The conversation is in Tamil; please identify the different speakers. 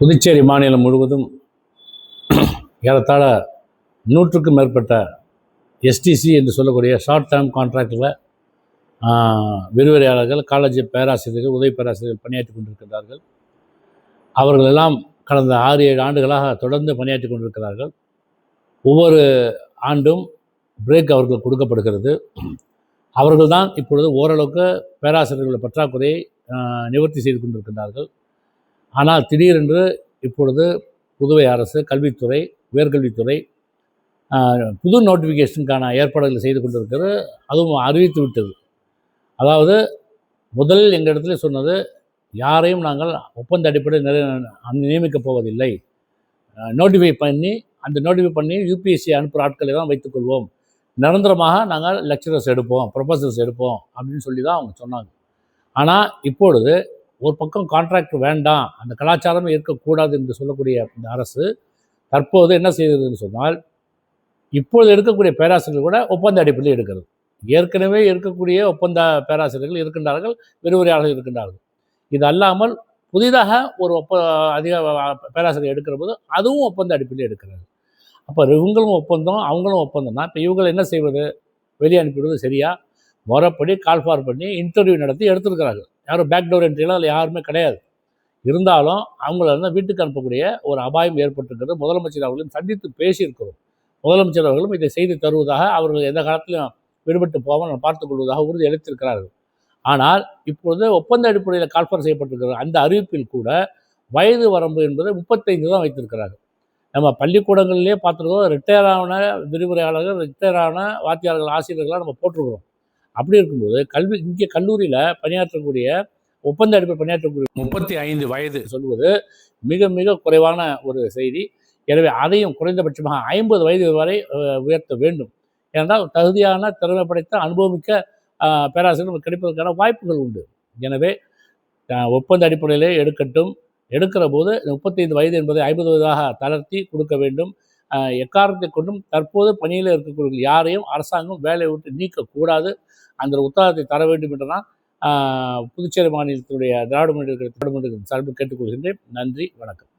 Speaker 1: புதுச்சேரி மாநிலம் முழுவதும் ஏறத்தாழ 100க்கும் மேற்பட்ட எஸ்டிசி என்று சொல்லக்கூடிய ஷார்ட் டேர்ம் கான்ட்ராக்டில் விரிவுரையாளர்கள், காலேஜ் பேராசிரியர்கள், உதவி பேராசிரியர்கள் பணியாற்றி கொண்டிருக்கிறார்கள். அவர்களெல்லாம் கடந்த 6-7 ஆண்டுகளாக தொடர்ந்து பணியாற்றி கொண்டிருக்கிறார்கள். ஒவ்வொரு ஆண்டும் பிரேக் அவர்களுக்கு கொடுக்கப்படுகிறது. அவர்கள்தான் இப்பொழுது ஓரளவுக்கு பேராசிரியர்கள் பற்றாக்குறையை நிவர்த்தி செய்து கொண்டிருக்கிறார்கள். ஆனால் திடீரென்று இப்பொழுது புதுவை அரசு கல்வித்துறை, உயர்கல்வித்துறை புது நோட்டிஃபிகேஷனுக்கான ஏற்பாடுகளை செய்து கொண்டிருக்கிறது. அதுவும் அறிவித்து விட்டது. அதாவது முதலில் எங்கள் இடத்துல சொன்னது, யாரையும் நாங்கள் ஒப்பந்த அடிப்படையில் நியமிக்கப் போவதில்லை. நோட்டிஃபை பண்ணி யூபிஎஸ்சி அனுப்புகிற ஆட்களை தான் வைத்துக்கொள்வோம். நிரந்தரமாக நாங்கள் லெக்சரர்ஸ் எடுப்போம், ப்ரொஃபஸர்ஸ் எடுப்போம் அப்படின்னு சொல்லி தான் அவங்க சொன்னாங்க. ஆனால் இப்பொழுது ஒரு பக்கம் கான்ட்ராக்ட் வேண்டாம், அந்த கலாச்சாரமே இருக்கக்கூடாது என்று சொல்லக்கூடிய இந்த அரசு தற்போது என்ன செய்கிறதுன்னு சொன்னால், இப்பொழுது எடுக்கக்கூடிய பேராசிரியர்கள் கூட ஒப்பந்த அடிப்படையில் எடுக்கிறது. ஏற்கனவே இருக்கக்கூடிய ஒப்பந்த பேராசிரியர்கள் இருக்கின்றார்கள், விரிவுரையாளர்கள் இருக்கின்றார்கள். இது அல்லாமல் புதிதாக ஒரு அதிக பேராசிரியர் எடுக்கிற போது அதுவும் ஒப்பந்த அடிப்படையில் எடுக்கிறாங்க. அப்போ இவங்களும் ஒப்பந்தம், அவங்களும் ஒப்பந்தம் தான். இப்போ இவங்களை என்ன செய்வது? வெளியே அனுப்பிவிடுவது சரியா? முறைப்படி கால்ஃபார் பண்ணி இன்டர்வியூ நடத்தி எடுத்துருக்கிறாங்க. யாரும் பேக்டோர் என்ட்ரிலாம் அதில் யாருமே கிடையாது. இருந்தாலும் அவங்கள வந்து வீட்டுக்கு அனுப்பக்கூடிய ஒரு அபாயம் ஏற்பட்டிருக்கிறது. முதலமைச்சர் அவர்களையும் சந்தித்து பேசியிருக்கிறோம். முதலமைச்சர் அவர்களும் இதை செய்து தருவதாக, அவர்கள் எந்த காலத்திலும் விடுபட்டு போகாமல் பார்த்துக் கொள்வதாக உறுதி அளித்திருக்கிறார்கள். ஆனால் இப்பொழுது ஒப்பந்த அடிப்படையில் கால்ஃபார் செய்யப்பட்டிருக்கிற அந்த அறிவிப்பில் கூட வயது வரம்பு என்பது 35 தான் வைத்திருக்கிறார்கள். நம்ம பள்ளிக்கூடங்களிலே பார்த்துருக்கோம், ரிட்டையர் ஆன விரிவுரையாளர்கள், ரிட்டையர் ஆன வாத்தியார்கள், ஆசிரியர்களாக நம்ம போட்டிருக்கிறோம். அப்படி இருக்கும்போது இங்கே கல்லூரியில் பணியாற்றக்கூடிய ஒப்பந்த அடிப்படை பணியாற்றக்கூடிய 35 வயது சொல்வது மிக மிக குறைவான ஒரு செய்தி. எனவே அதையும் குறைந்தபட்சமாக 50 வயது வரை உயர்த்த வேண்டும். ஏனென்றால் தகுதியான, திறமை படைத்த, அனுபவமிக்க பேராசிரியர்கள் கிடைப்பதற்கான வாய்ப்புகள் உண்டு. எனவே ஒப்பந்த அடிப்படையிலே எடுக்கட்டும். எடுக்கிற போது 35 வயது என்பதை 50 வயதாக தளர்த்தி கொடுக்க வேண்டும். எக்காரணத்தை கொண்டும் தற்போது பணியில் இருக்கக்கூடிய யாரையும் அரசாங்கம் வேலையை விட்டு நீக்கக்கூடாது. அந்த உத்தரவாதத்தை தர வேண்டும் என்று நான் புதுச்சேரி மாநிலத்தினுடைய திராவிட முன்னேற்ற கழகத்தின் சார்பில் கேட்டுக்கொள்கின்றேன். நன்றி, வணக்கம்.